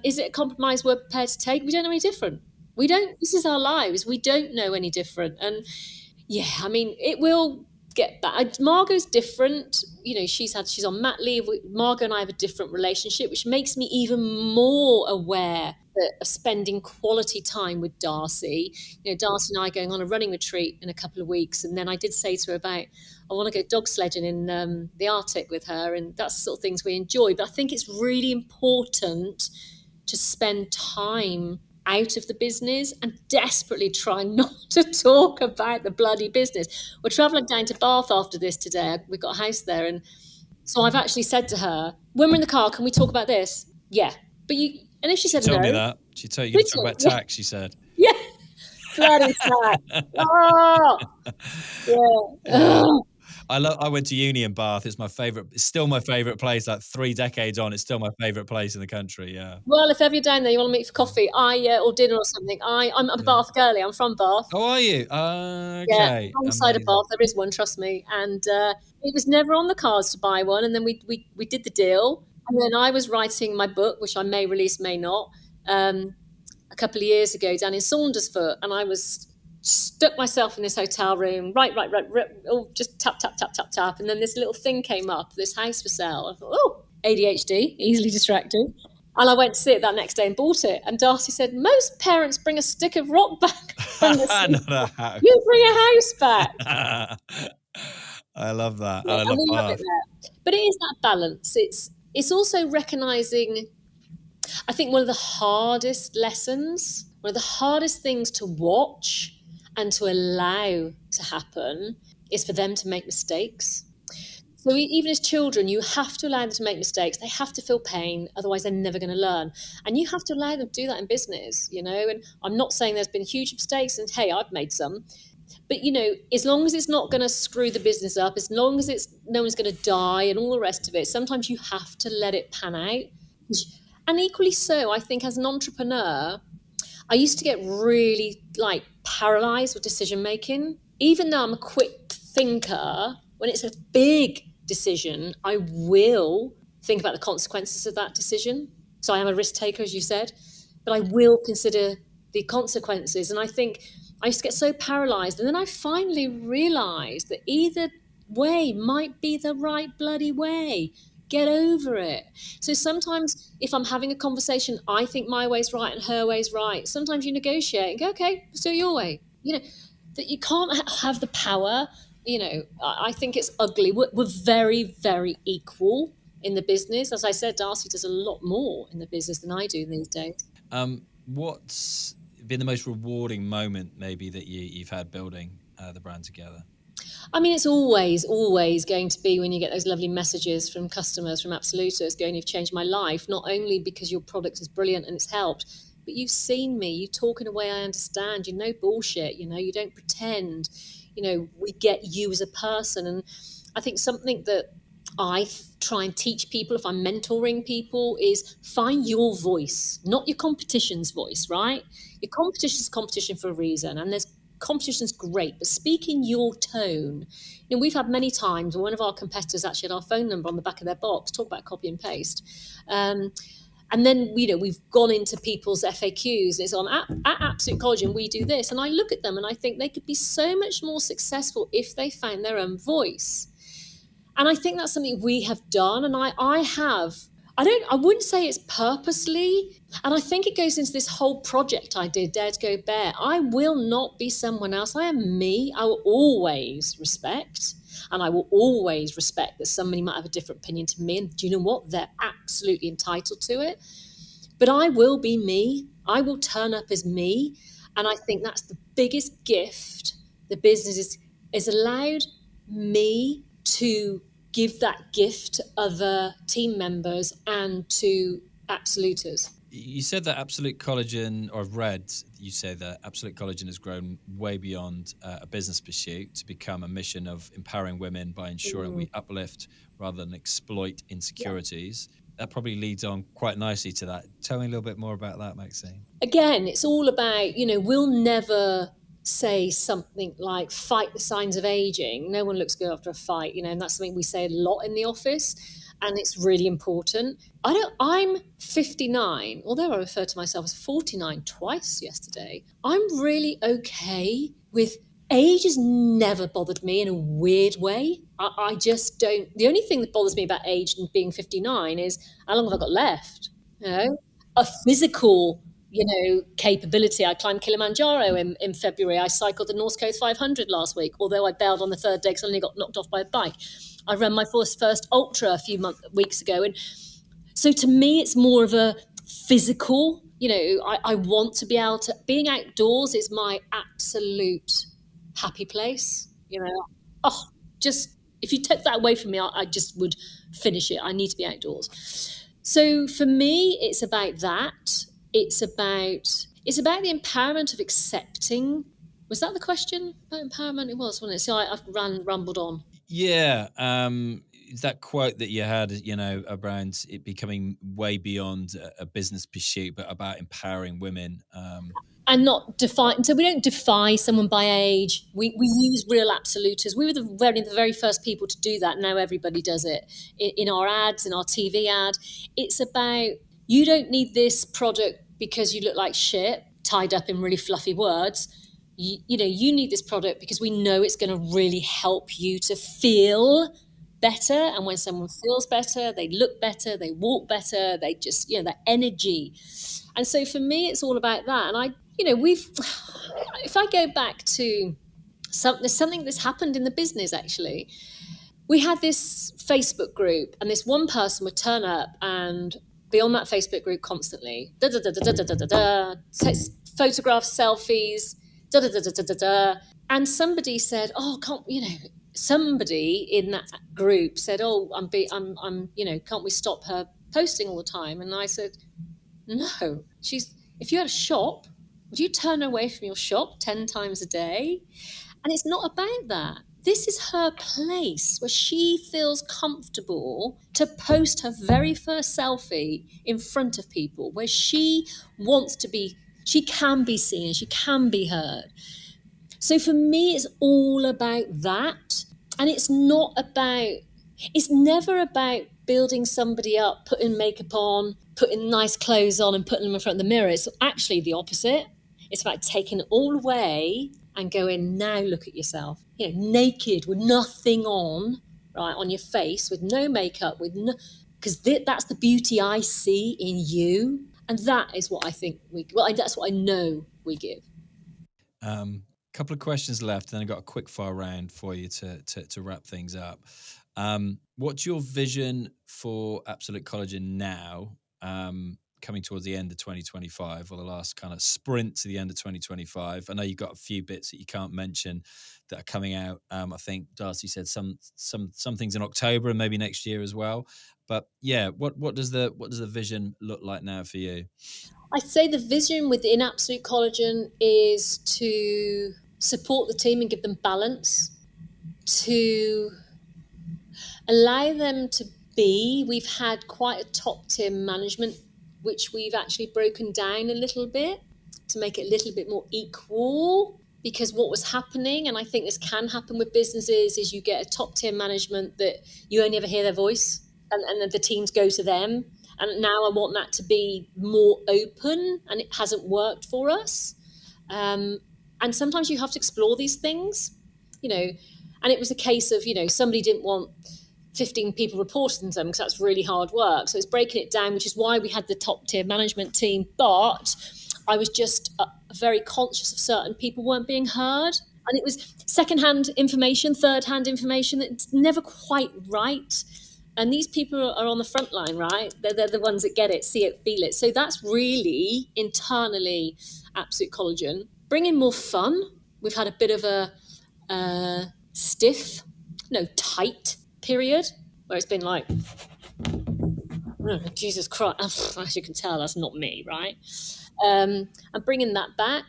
Is it a compromise we're prepared to take? We don't know any different. We don't. This is our lives. We don't know any different. And yeah, I mean, it will get back. Margot's different. She's on mat leave. Margot and I have a different relationship, which makes me even more aware of spending quality time with Darcy. Darcy and I are going on a running retreat in a couple of weeks. And then I did say to her about, I want to go dog sledging in the Arctic with her. And that's the sort of things we enjoy. But I think it's really important to spend time out of the business and desperately try not to talk about the bloody business. We're traveling down to Bath after this today. We've got a house there. And so I've actually said to her, when we're in the car, can we talk about this? Yeah. But and if she said told no, me that. She told you got to talk about tax, she said. Yeah. Bloody tax. Oh, yeah. I went to uni in Bath. It's my favorite. It's still my favorite place. Like 3 decades on, it's still my favorite place in the country. Yeah. Well, if ever you're down there, you want to meet for coffee, or dinner or something. I'm a Bath girlie. I'm from Bath. How are you? Yeah, Okay. wrong side of Bath. There is one, trust me. And it was never on the cards to buy one. And then we did the deal. And then I was writing my book, which I may release, may not, a couple of years ago down in Saundersfoot. And I was stuck myself in this hotel room, right, oh, just tap, tap, tap, tap, tap. And then this little thing came up, this house for sale. I thought, oh, ADHD, easily distracted. And I went to see it that next day and bought it. And Darcy said, most parents bring a stick of rock back from the Not a house. You bring a house back. I love that. Yeah, I love love it there. But it is that balance. It's also recognizing, I think one of the hardest lessons, one of the hardest things to watch and to allow to happen is for them to make mistakes. So even as children, you have to allow them to make mistakes. They have to feel pain, otherwise they're never going to learn. And you have to allow them to do that in business, you know. And I'm not saying there's been huge mistakes, and hey, I've made some. But, you know, as long as it's not going to screw the business up, as long as no one's going to die and all the rest of it, sometimes you have to let it pan out. And equally so, I think as an entrepreneur, I used to get really paralyzed with decision making. Even though I'm a quick thinker, when it's a big decision, I will think about the consequences of that decision. So I am a risk taker, as you said, but I will consider the consequences. And I think I used to get so paralyzed. And then I finally realized that either way might be the right bloody way. Get over it. So sometimes if I'm having a conversation, I think my way's right and her way's right. Sometimes you negotiate and go, okay, let's do it your way. You know, that you can't have the power. You know, I think it's ugly. We're very, very equal in the business. As I said, Darcy does a lot more in the business than I do these days. What's been the most rewarding moment maybe that you've had building the brand together? I mean, it's always going to be when you get those lovely messages from customers, from Absoluters going, you've changed my life, not only because your product is brilliant and it's helped, but you've seen me, you talk in a way I understand, you know, bullshit, you know, you don't pretend, you know, we get you as a person. And I think something that I try and teach people if I'm mentoring people is find your voice, not your competition's voice, right? Your competition's competition for a reason, and there's competition's great, but speak in your tone. You know, we've had many times one of our competitors actually had our phone number on the back of their box. Talk about copy and paste. And then, you know, we've gone into people's FAQs. It's on at Absolute Collagen, we do this. And I look at them and I think they could be so much more successful if they found their own voice. And I think that's something we have done. And I wouldn't say it's purposely. And I think it goes into this whole project I did, Dare to Go Bare. I will not be someone else. I am me. I will always respect. And I will always respect that somebody might have a different opinion to me. And do you know what? They're absolutely entitled to it. But I will be me. I will turn up as me. And I think that's the biggest gift the business is allowed me to give that gift to other team members and to Absoluters. You said that Absolute Collagen, or I've read you say that Absolute Collagen has grown way beyond a business pursuit to become a mission of empowering women by ensuring we uplift rather than exploit insecurities. Yeah. That probably leads on quite nicely to that. Tell me a little bit more about that, Maxine. Again, it's all about, you know, we'll never say something like fight the signs of aging. No one looks good after a fight, you know, and that's something we say a lot in the office, and it's really important. I'm 59, although I refer to myself as 49 twice yesterday. I'm really okay with age. Has never bothered me in a weird way. I just don't. The only thing that bothers me about age and being 59 is how long have I got left? You know, a physical, you know, capability. I climbed Kilimanjaro in February. I cycled the North Coast 500 last week, although I bailed on the third day because I only got knocked off by a bike. I ran my first ultra a few weeks ago. And so to me, it's more of a physical, you know, I want to be able to, being outdoors is my absolute happy place, you know. Just, if you took that away from me, I just would finish it. I need to be outdoors. So for me, it's about that. It's about the empowerment of accepting. Was that the question about empowerment? It was, wasn't it? So I've rumbled on. Yeah. That quote that you had, around it becoming way beyond a business pursuit, but about empowering women. And not define. So we don't defy someone by age. We use real absoluters. We were the very first people to do that. Now everybody does it in our ads, in our TV ad. It's about, you don't need this product because you look like shit, tied up in really fluffy words. You need this product because we know it's going to really help you to feel better. And when someone feels better, they look better, they walk better, they just, that energy. And so for me, it's all about that. And if I go back to there's something that's happened in the business, actually. We had this Facebook group, and this one person would turn up and be on that Facebook group constantly. Photographs, selfies, And somebody said, "Oh, somebody in that group said, "Oh, can't we stop her posting all the time?" And I said, "No, if you had a shop, would you turn away from your shop 10 times a day?" And it's not about that. This is her place where she feels comfortable to post her very first selfie in front of people, where she can be seen, she can be heard. So for me, it's all about that. And it's never about building somebody up, putting makeup on, putting nice clothes on and putting them in front of the mirror. It's actually the opposite. It's about taking it all away and going, now look at yourself, naked with nothing on, right, on your face, with no makeup, because that's the beauty I see in you. And that is what I think that's what I know we give. Couple of questions left, and then I've got a quick fire round for you to wrap things up. What's your vision for Absolute Collagen now, coming towards the end of 2025, or the last kind of sprint to the end of 2025? I know you've got a few bits that you can't mention that are coming out. I think Darcy said some things in October and maybe next year as well. But yeah, what does the vision look like now for you? I'd say the vision within Absolute Collagen is to support the team and give them balance, to allow them to be. We've had quite a top tier management, which we've actually broken down a little bit to make it a little bit more equal. Because what was happening, and I think this can happen with businesses, is you get a top tier management that you only ever hear their voice, and the teams go to them. And now I want that to be more open, and it hasn't worked for us. And sometimes you have to explore these things, and it was a case of, somebody didn't want 15 people reporting to them because that's really hard work. So it's breaking it down, which is why we had the top tier management team. But I was just very conscious of certain people weren't being heard. And it was secondhand information, third-hand information that's never quite right. And these people are on the front line, right? They're the ones that get it, see it, feel it. So that's really internally Absolute Collagen. Bring in more fun. We've had a bit of a tight period where it's been like, oh, Jesus Christ, as you can tell, that's not me, right? And bringing that back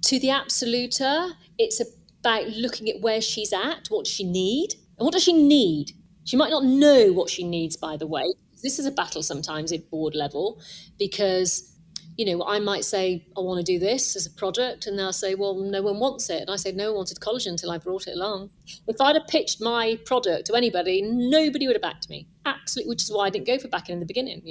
to the Absoluter, it's about looking at where she's at, what does she need, and what does she need? She might not know what she needs, by the way. This is a battle sometimes at board level, because I might say, I want to do this as a product, and they'll say, well, no one wants it. And I say, no one wanted collagen until I brought it along. If I'd have pitched my product to anybody, nobody would have backed me. Absolutely, which is why I didn't go for backing in the beginning,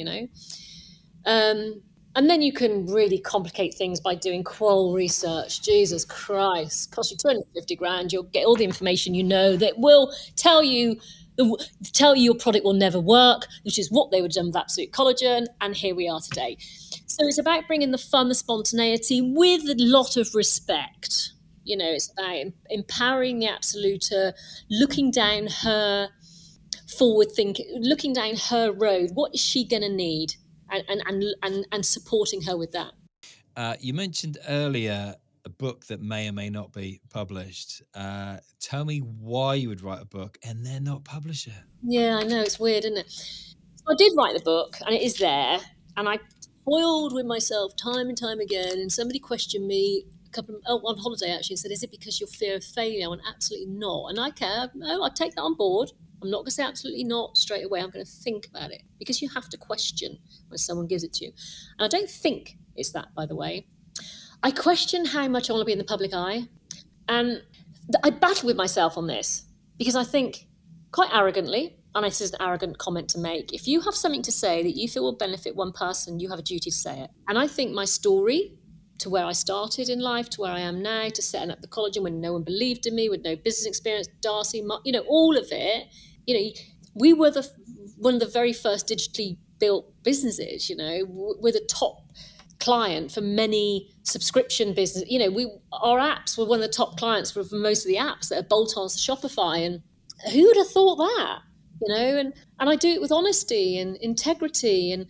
And then you can really complicate things by doing qual research. Jesus Christ, cost you 250 grand. You'll get all the information that will tell you your product will never work, which is what they would have done with Absolute Collagen. And here we are today. So it's about bringing the fun, the spontaneity with a lot of respect. It's about empowering the Absoluter, looking down her forward thinking, looking down her road. What is she going to need? And supporting her with that. You mentioned earlier a book that may or may not be published. Tell me why you would write a book and then not publish it. Yeah, I know, it's weird, isn't it? It's I did write the book, and it is there, and I toiled with myself time and time again. And somebody questioned me on holiday actually and said, "Is it because you're fear of failure?" I went, "Absolutely not." And I care. No, I take that on board. I'm not going to say absolutely not straight away. I'm going to think about it, because you have to question when someone gives it to you. And I don't think it's that, by the way. I question how much I want to be in the public eye. And I battle with myself on this, because I think quite arrogantly, and this is an arrogant comment to make, if you have something to say that you feel will benefit one person, you have a duty to say it. And I think my story, to where I started in life, to where I am now, to setting up the collagen when no one believed in me, with no business experience, Darcy, all of it, we were one of the very first digitally built businesses. We're the top client for many subscription business. Our apps were one of the top clients for most of the apps that are bolt-ons to Shopify. And who would have thought that? And I do it with honesty and integrity. And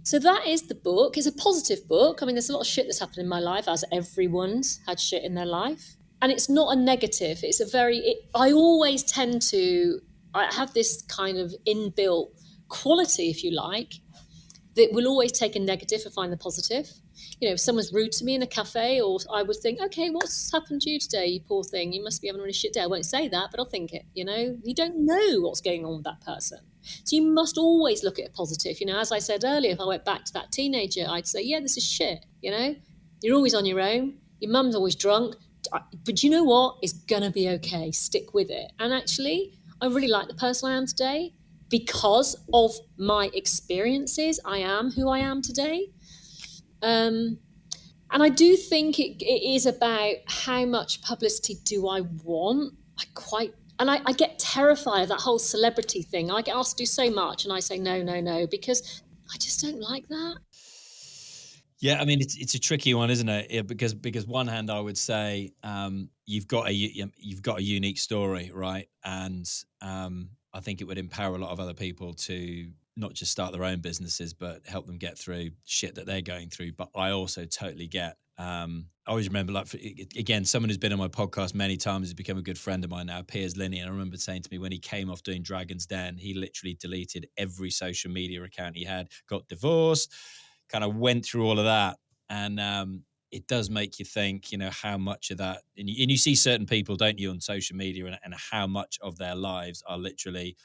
so that is the book. It's a positive book. I mean, there's a lot of shit that's happened in my life, as everyone's had shit in their life. And it's not a negative. It's I always tend to, I have this kind of inbuilt quality, if you like, that will always take a negative and find the positive. If someone's rude to me in a cafe, or I would think, okay, what's happened to you today, you poor thing? You must be having a really shit day. I won't say that, but I'll think it. You don't know what's going on with that person. So you must always look at it positive. As I said earlier, if I went back to that teenager, I'd say, yeah, this is shit. You're always on your own. Your mum's always drunk. But you know what? It's going to be okay. Stick with it. And actually, I really like the person I am today. Because of my experiences, I am who I am today. And I do think it is about how much publicity do I want. I get terrified of that whole celebrity thing. I get asked to do so much, and I say no, because I just don't like that. Yeah, I mean, it's a tricky one, isn't it? Yeah, because one hand, I would say you've got a unique story, right? And I think it would empower a lot of other people to not just start their own businesses, but help them get through shit that they're going through. But I also totally get. I always remember, again, someone who's been on my podcast many times, has become a good friend of mine now, Piers Linney. And I remember saying to me, when he came off doing Dragon's Den, he literally deleted every social media account he had, got divorced, kind of went through all of that. And it does make you think, how much of that, and you see certain people, don't you, on social media, and how much of their lives are literally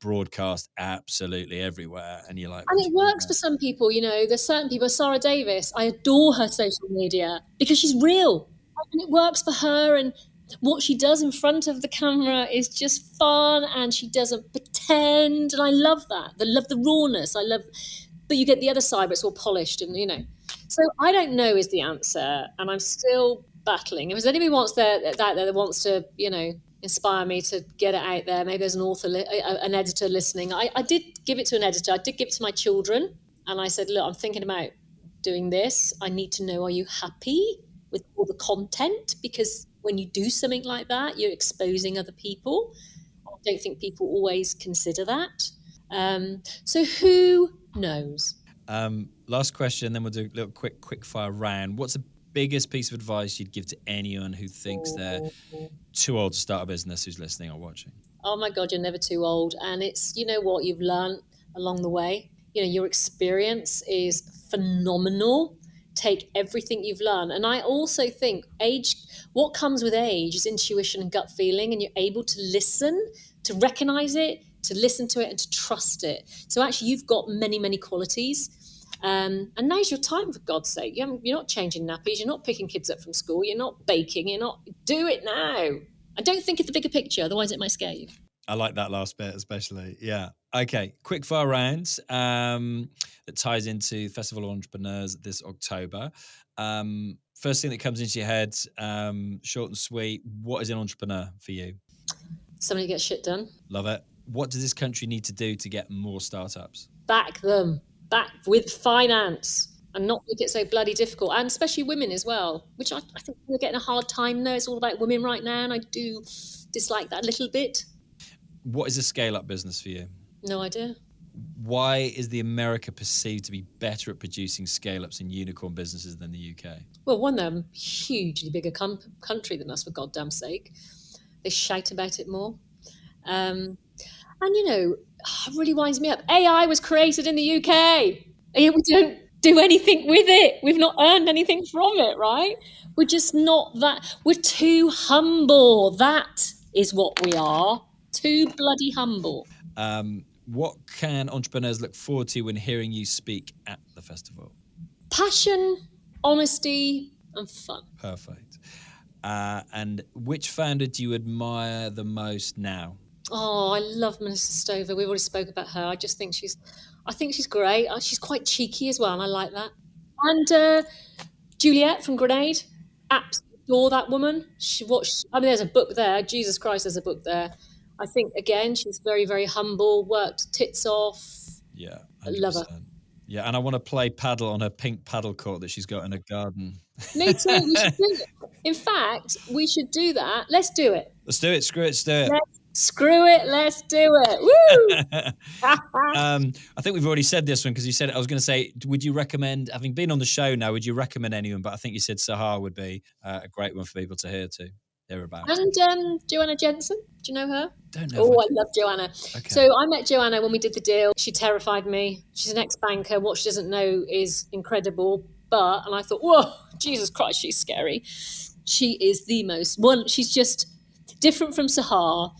broadcast absolutely everywhere. And you're like, and it works for some people. There's certain people. Sarah Davis, I adore her social media because she's real, and it works for her. And what she does in front of the camera is just fun, and she doesn't pretend. And I love that. I love the rawness. But you get the other side where it's all polished, and So I don't know is the answer, and I'm still battling. If there's anybody that wants to, inspire me to get it out there, maybe there's an author, an editor listening. I did give it to an editor. I did give it to my children, and I said, look, I'm thinking about doing this. I need to know, are you happy with all the content? Because when you do something like that, you're exposing other people. I don't think people always consider that. So who knows? Last question, then we'll do a little quick fire round. What's the biggest piece of advice you'd give to anyone who thinks they're too old to start a business, who's listening or watching? Oh my God, you're never too old. And it's, what you've learned along the way. Your experience is phenomenal. Take everything you've learned. And I also think what comes with age is intuition and gut feeling, and you're able to listen, to recognize it, to listen to it, and to trust it. So actually you've got many, many qualities. And now's your time, for God's sake. You're not changing nappies. You're not picking kids up from school. You're not baking. Do it now. And don't think of the bigger picture, otherwise it might scare you. I like that last bit especially. Yeah. Okay. Quick fire rounds that ties into Festival of Entrepreneurs this October. First thing that comes into your head, short and sweet. What is an entrepreneur for you? Somebody gets shit done. Love it. What does this country need to do to get more startups? Back them. Back with finance. And not make it so bloody difficult, and especially women as well, which I think we're getting a hard time there. It's all about women right now, and I do dislike that a little bit. What is a scale-up business for you? No idea. Why is the America perceived to be better at producing scale-ups and unicorn businesses than the UK? Well, one, they're a hugely bigger country than us, for goddamn sake. They shout about it more. And, it really winds me up. AI was created in the UK. We don't do anything with it. We've not earned anything from it, right? We're just not that. We're too humble. That is what we are. Too bloody humble. What can entrepreneurs look forward to when hearing you speak at the festival? Passion, honesty, and fun. Perfect. And which founder do you admire the most now? Oh, I love Melissa Stover. We already spoke about her. I think she's great. She's quite cheeky as well, and I like that. And Juliet from Grenade, absolutely adore that woman. There's a book there. Jesus Christ, there's a book there. I think, again, she's very, very humble, worked tits off. Yeah, 100%. I love her. Yeah, and I want to play paddle on her pink paddle court that she's got in her garden. Me too. We should do it. In fact, we should do that. Let's do it. Let's do it. Screw it. Let's do it. Screw it. Let's do it. Woo! I think we've already said this one because you said it. I was going to say, would you recommend, having been on the show now, would you recommend anyone? But I think you said Sahar would be a great one for people to hear about. And Joanna Jensen. Do you know her? Don't know. Oh, I love Joanna. Okay. So I met Joanna when we did the deal. She terrified me. She's an ex-banker. What she doesn't know is incredible. And I thought, whoa, Jesus Christ, she's scary. She is she's just different from Sahar.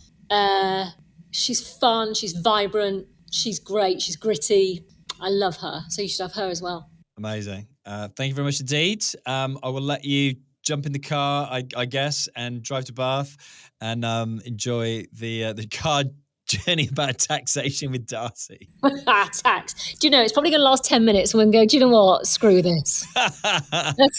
She's fun. She's vibrant. She's great. She's gritty. I love her. So you should have her as well. Amazing. Thank you very much indeed. I will let you jump in the car, I guess, and drive to Bath and enjoy the car journey about taxation with Darcy. Tax. Do you know, it's probably going to last 10 minutes and we'll go, do you know what? Screw this.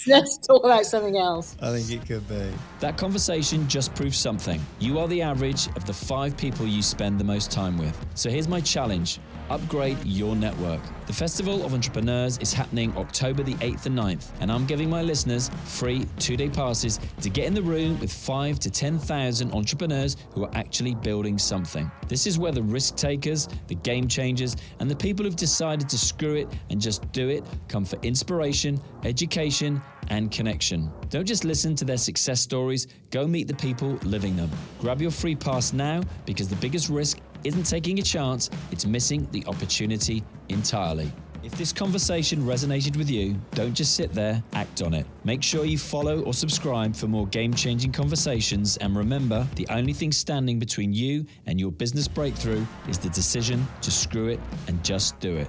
let's talk about something else. I think it could be. That conversation just proves something. You are the average of the 5 people you spend the most time with. So here's my challenge. Upgrade your network. The Festival of Entrepreneurs is happening October the 8th and 9th, and I'm giving my listeners free 2-day passes to get in the room with 5,000 to 10,000 entrepreneurs who are actually building something. This is where the risk takers, the game changers, and the people who've decided to screw it and just do it come for inspiration, education, and connection. Don't just listen to their success stories, go meet the people living them. Grab your free pass now, because the biggest risk isn't taking a chance, it's missing the opportunity entirely. If this conversation resonated with you, don't just sit there, act on it. Make sure you follow or subscribe for more game-changing conversations, and remember, the only thing standing between you and your business breakthrough is the decision to screw it and just do it.